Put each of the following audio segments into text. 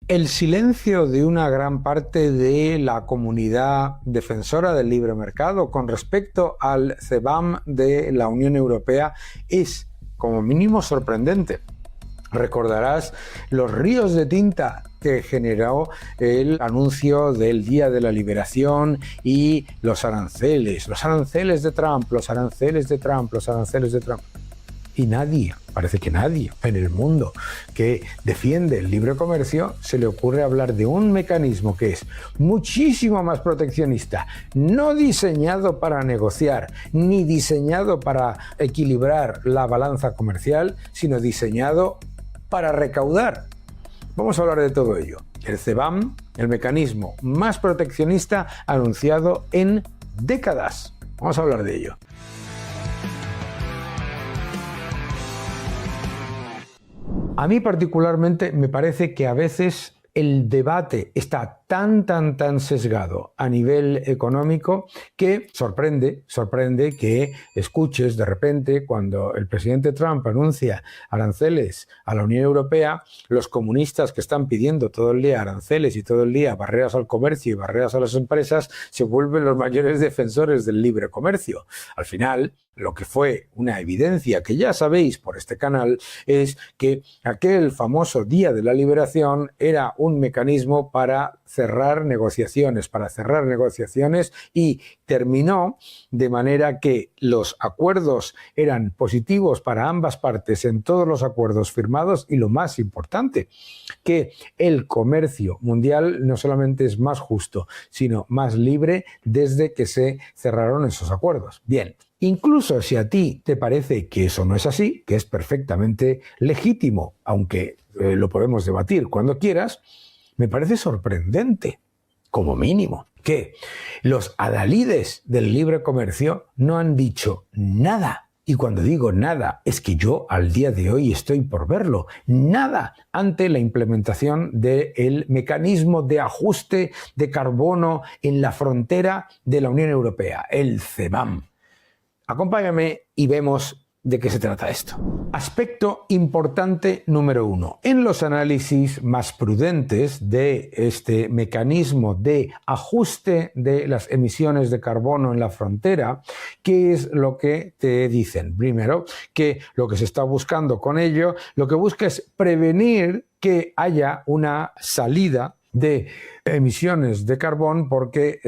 El silencio de una gran parte de la comunidad defensora del libre mercado con respecto al CBAM de la Unión Europea es, como mínimo, sorprendente. Recordarás los ríos de tinta que generó el anuncio del Día de la Liberación y los aranceles de Trump, los aranceles de Trump, los aranceles de Trump. Y nadie, parece que nadie en el mundo que defiende el libre comercio se le ocurre hablar de un mecanismo que es muchísimo más proteccionista, no diseñado para negociar, ni diseñado para equilibrar la balanza comercial, sino diseñado para recaudar. Vamos a hablar de todo ello. El CBAM, el mecanismo más proteccionista anunciado en décadas. Vamos a hablar de ello. A mí particularmente me parece que a veces el debate está tan sesgado a nivel económico que sorprende que escuches de repente cuando el presidente Trump anuncia aranceles a la Unión Europea, los comunistas que están pidiendo todo el día aranceles y todo el día barreras al comercio y barreras a las empresas se vuelven los mayores defensores del libre comercio. Al final, lo que fue una evidencia que ya sabéis por este canal es que aquel famoso Día de la Liberación era un mecanismo para cerrar negociaciones y terminó de manera que los acuerdos eran positivos para ambas partes en todos los acuerdos firmados y lo más importante, que el comercio mundial no solamente es más justo, sino más libre desde que se cerraron esos acuerdos. Bien. Incluso si a ti te parece que eso no es así, que es perfectamente legítimo, aunque lo podemos debatir cuando quieras, me parece sorprendente, como mínimo, que los adalides del libre comercio no han dicho nada. Y cuando digo nada, es que yo al día de hoy estoy por verlo. Nada ante la implementación del mecanismo de ajuste de carbono en la frontera de la Unión Europea, el CBAM. Acompáñame y vemos de qué se trata esto. Aspecto importante número 1. En los análisis más prudentes de este mecanismo de ajuste de las emisiones de carbono en la frontera, ¿qué es lo que te dicen? Primero, que lo que se está buscando con ello, lo que busca es prevenir que haya una salida de emisiones de carbono porque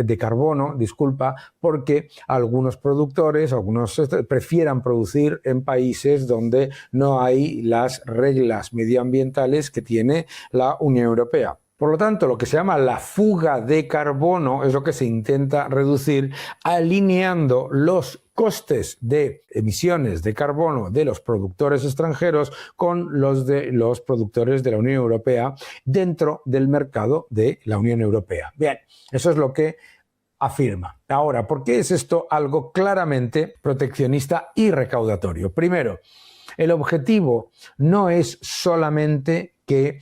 algunos productores, prefieran producir en países donde no hay las reglas medioambientales que tiene la Unión Europea. Por lo tanto, lo que se llama la fuga de carbono es lo que se intenta reducir alineando los costes de emisiones de carbono de los productores extranjeros con los de los productores de la Unión Europea dentro del mercado de la Unión Europea. Bien, eso es lo que afirma. Ahora, ¿por qué es esto algo claramente proteccionista y recaudatorio? Primero, el objetivo no es solamente que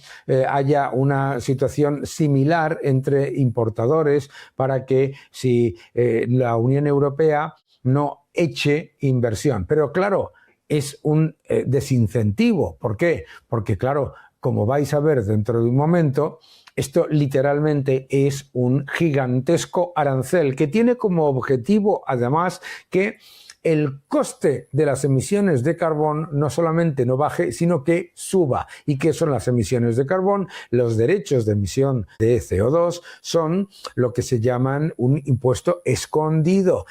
haya una situación similar entre importadores para que si la Unión Europea no eche inversión. Pero claro, es un desincentivo. ¿Por qué? Porque claro, como vais a ver dentro de un momento, esto literalmente es un gigantesco arancel que tiene como objetivo además que el coste de las emisiones de carbón no solamente no baje, sino que suba. ¿Y qué son las emisiones de carbón? Los derechos de emisión de CO2 son lo que se llaman un impuesto escondido.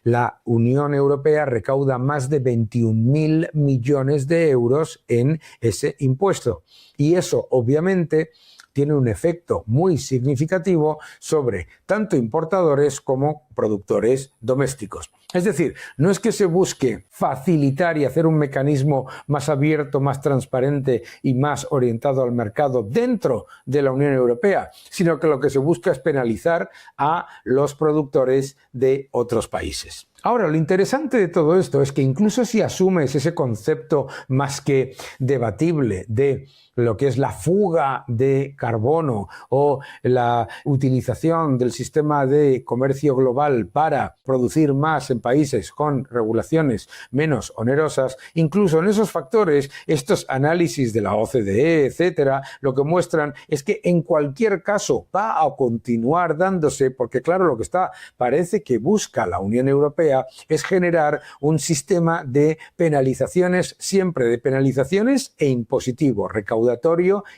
La Unión Europea recauda más de 21.000 millones de euros en ese impuesto. Y eso, obviamente, tiene un efecto muy significativo sobre tanto importadores como productores domésticos. Es decir, no es que se busque facilitar y hacer un mecanismo más abierto, más transparente y más orientado al mercado dentro de la Unión Europea, sino que lo que se busca es penalizar a los productores de otros países. Ahora, lo interesante de todo esto es que incluso si asumes ese concepto más que debatible de lo que es la fuga de carbono o la utilización del sistema de comercio global para producir más en países con regulaciones menos onerosas, incluso en esos factores, estos análisis de la OCDE, etcétera, lo que muestran es que en cualquier caso va a continuar dándose, porque claro, lo que parece que busca la Unión Europea es generar un sistema de penalizaciones, siempre de penalizaciones e impositivo, recaudatorio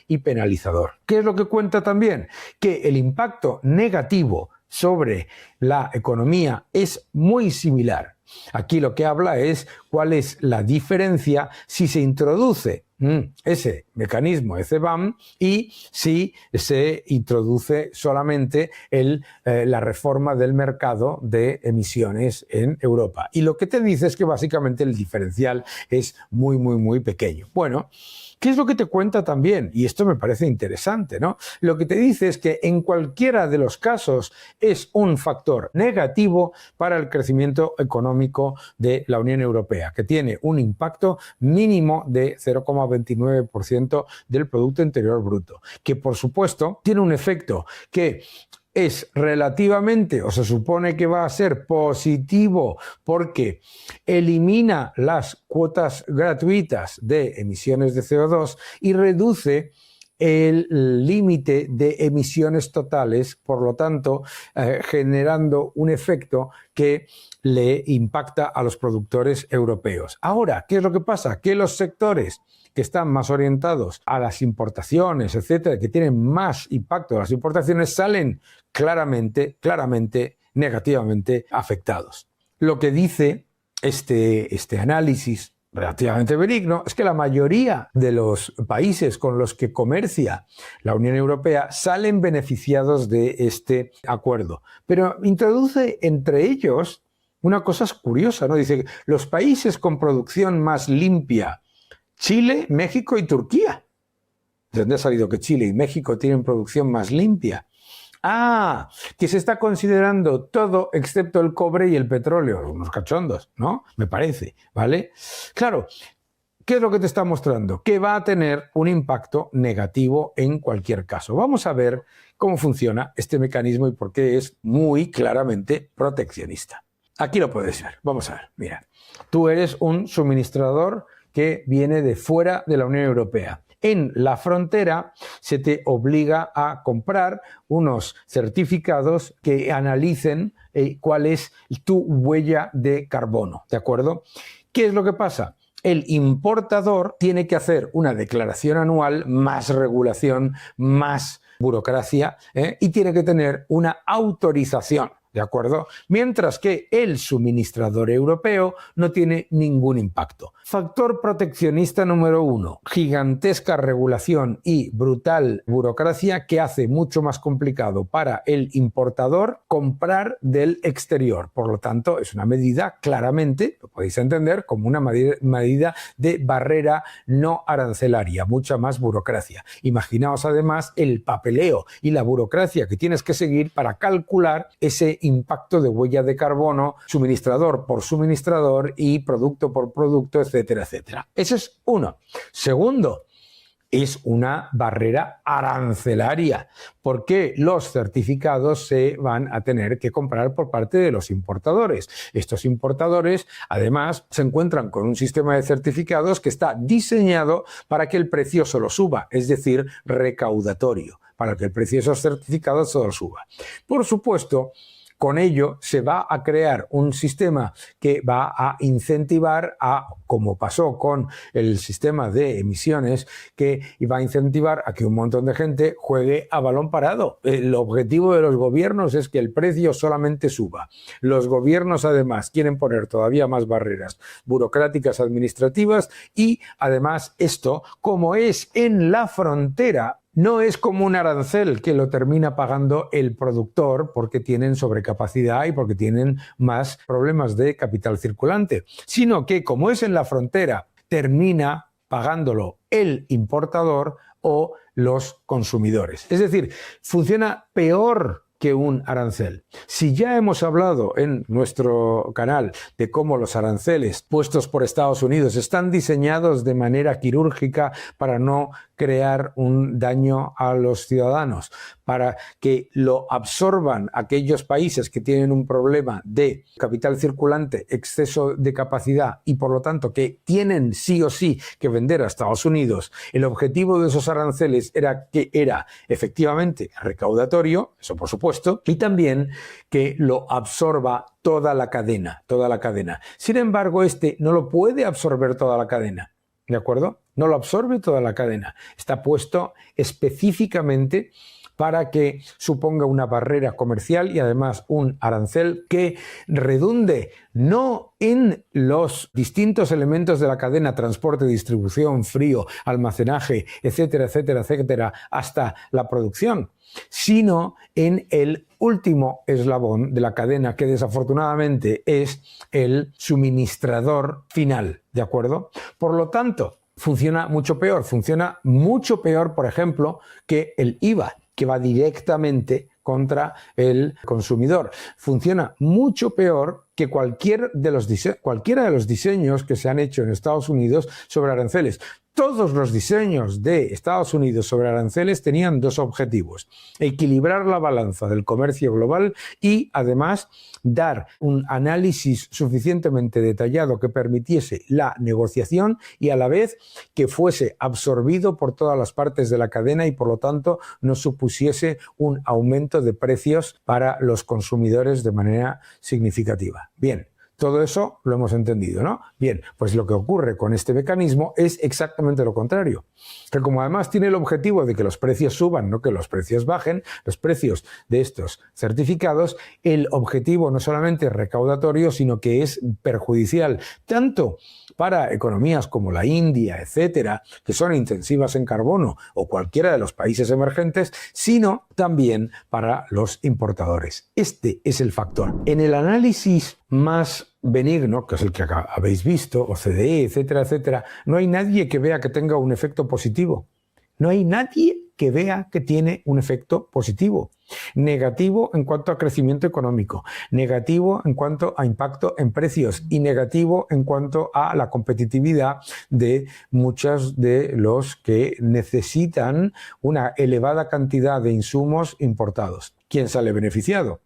y penalizador. ¿Qué es lo que cuenta también? Que el impacto negativo sobre la economía es muy similar. Aquí lo que habla es cuál es la diferencia si se introduce ese mecanismo, ese BAM, y si se introduce solamente la reforma del mercado de emisiones en Europa. Y lo que te dice es que básicamente el diferencial es muy, muy, muy pequeño. Bueno, ¿qué es lo que te cuenta también? Y esto me parece interesante, ¿no? Lo que te dice es que en cualquiera de los casos es un factor negativo para el crecimiento económico de la Unión Europea, que tiene un impacto mínimo de 0,29% del Producto Interior Bruto, que por supuesto tiene un efecto que es relativamente, o se supone que va a ser positivo porque elimina las cuotas gratuitas de emisiones de CO2 y reduce el límite de emisiones totales, por lo tanto, generando un efecto que le impacta a los productores europeos. Ahora, ¿qué es lo que pasa? Que los sectores que están más orientados a las importaciones, etcétera, que tienen más impacto de las importaciones, salen claramente negativamente afectados. Lo que dice este análisis relativamente benigno es que la mayoría de los países con los que comercia la Unión Europea salen beneficiados de este acuerdo, pero introduce entre ellos una cosa curiosa, ¿no? Dice, los países con producción más limpia, Chile, México y Turquía. ¿De dónde ha salido que Chile y México tienen producción más limpia? Ah, que se está considerando todo excepto el cobre y el petróleo. Unos cachondos, ¿no? Me parece, ¿vale? Claro, ¿qué es lo que te está mostrando? Que va a tener un impacto negativo en cualquier caso. Vamos a ver cómo funciona este mecanismo y por qué es muy claramente proteccionista. Aquí lo puedes ver. Vamos a ver, mira. Tú eres un suministrador que viene de fuera de la Unión Europea. En la frontera se te obliga a comprar unos certificados que analicen cuál es tu huella de carbono, ¿de acuerdo? ¿Qué es lo que pasa? El importador tiene que hacer una declaración anual, más regulación, más burocracia, y tiene que tener una autorización. ¿De acuerdo? Mientras que el suministrador europeo no tiene ningún impacto. Factor proteccionista número 1. Gigantesca regulación y brutal burocracia que hace mucho más complicado para el importador comprar del exterior. Por lo tanto, es una medida claramente, lo podéis entender, como una medida de barrera no arancelaria, mucha más burocracia. Imaginaos además el papeleo y la burocracia que tienes que seguir para calcular ese impacto de huella de carbono, suministrador por suministrador y producto por producto, etcétera, etcétera. Ese es uno. Segundo, es una barrera arancelaria, porque los certificados se van a tener que comprar por parte de los importadores. Estos importadores, además, se encuentran con un sistema de certificados que está diseñado para que el precio solo suba, es decir, recaudatorio, para que el precio de esos certificados solo suba. Por supuesto, con ello se va a crear un sistema que va a incentivar como pasó con el sistema de emisiones, que va a incentivar a que un montón de gente juegue a balón parado. El objetivo de los gobiernos es que el precio solamente suba. Los gobiernos además quieren poner todavía más barreras burocráticas administrativas y además esto, como es en la frontera, no es como un arancel que lo termina pagando el productor porque tienen sobrecapacidad y porque tienen más problemas de capital circulante, sino que como es en la frontera, termina pagándolo el importador o los consumidores. Es decir, funciona peor que un arancel. Si ya hemos hablado en nuestro canal de cómo los aranceles puestos por Estados Unidos están diseñados de manera quirúrgica para no crear un daño a los ciudadanos, para que lo absorban aquellos países que tienen un problema de capital circulante, exceso de capacidad y por lo tanto que tienen sí o sí que vender a Estados Unidos, el objetivo de esos aranceles era efectivamente recaudatorio, eso por supuesto, y también que lo absorba toda la cadena, toda la cadena. Sin embargo, este no lo puede absorber toda la cadena, ¿de acuerdo? No lo absorbe toda la cadena. Está puesto específicamente para que suponga una barrera comercial y además un arancel que redunde no en los distintos elementos de la cadena, transporte, distribución, frío, almacenaje, etcétera, etcétera, etcétera, hasta la producción, sino en el último eslabón de la cadena, que desafortunadamente es el suministrador final, ¿de acuerdo? Por lo tanto, funciona mucho peor, por ejemplo, que el IVA, que va directamente contra el consumidor. Funciona mucho peor que cualquiera de los diseños que se han hecho en Estados Unidos sobre aranceles. Todos los diseños de Estados Unidos sobre aranceles tenían dos objetivos: equilibrar la balanza del comercio global y, además, dar un análisis suficientemente detallado que permitiese la negociación y, a la vez, que fuese absorbido por todas las partes de la cadena y, por lo tanto, no supusiese un aumento de precios para los consumidores de manera significativa. Bien. Todo eso lo hemos entendido, ¿no? Bien, pues lo que ocurre con este mecanismo es exactamente lo contrario. Que como además tiene el objetivo de que los precios suban, no que los precios bajen, los precios de estos certificados, el objetivo no solamente es recaudatorio, sino que es perjudicial tanto para economías como la India, etcétera, que son intensivas en carbono, o cualquiera de los países emergentes, sino también para los importadores. Este es el factor. En el análisis más benigno, que es el que habéis visto, OCDE, etcétera, etcétera, no hay nadie que vea que tenga un efecto positivo. No hay nadie que vea que tiene un efecto positivo. Negativo en cuanto a crecimiento económico, negativo en cuanto a impacto en precios y negativo en cuanto a la competitividad de muchos de los que necesitan una elevada cantidad de insumos importados. ¿Quién sale beneficiado?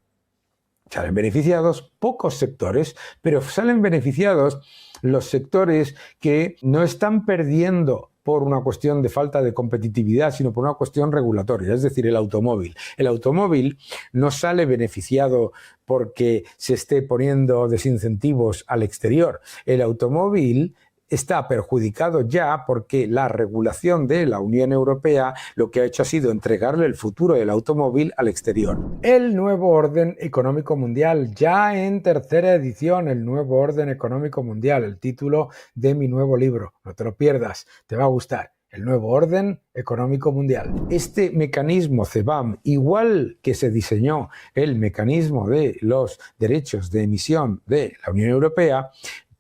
Salen beneficiados pocos sectores, pero salen beneficiados los sectores que no están perdiendo por una cuestión de falta de competitividad, sino por una cuestión regulatoria, es decir, el automóvil. El automóvil no sale beneficiado porque se esté poniendo desincentivos al exterior. El automóvil está perjudicado ya porque la regulación de la Unión Europea lo que ha hecho ha sido entregarle el futuro del automóvil al exterior. El nuevo orden económico mundial, ya en tercera edición, el nuevo orden económico mundial, el título de mi nuevo libro. No te lo pierdas, te va a gustar. El nuevo orden económico mundial. Este mecanismo CBAM, igual que se diseñó el mecanismo de los derechos de emisión de la Unión Europea,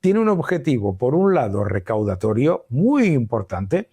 tiene un objetivo, por un lado, recaudatorio muy importante,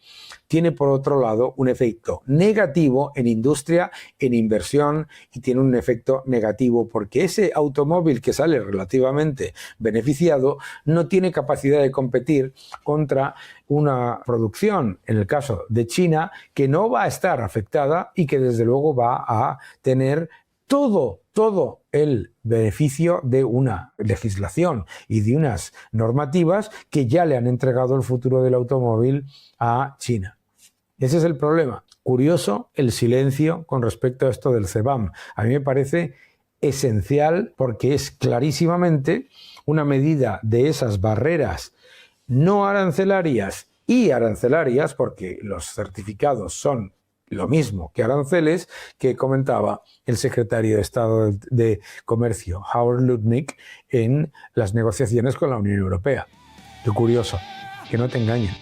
tiene por otro lado un efecto negativo en industria, en inversión, y tiene un efecto negativo porque ese automóvil que sale relativamente beneficiado no tiene capacidad de competir contra una producción, en el caso de China, que no va a estar afectada y que desde luego va a tener todo el beneficio de una legislación y de unas normativas que ya le han entregado el futuro del automóvil a China. Ese es el problema. Curioso el silencio con respecto a esto del CBAM. A mí me parece esencial porque es clarísimamente una medida de esas barreras no arancelarias y arancelarias, porque los certificados son lo mismo que aranceles, que comentaba el secretario de Estado de Comercio, Howard Lutnick, en las negociaciones con la Unión Europea. Qué curioso, que no te engañen.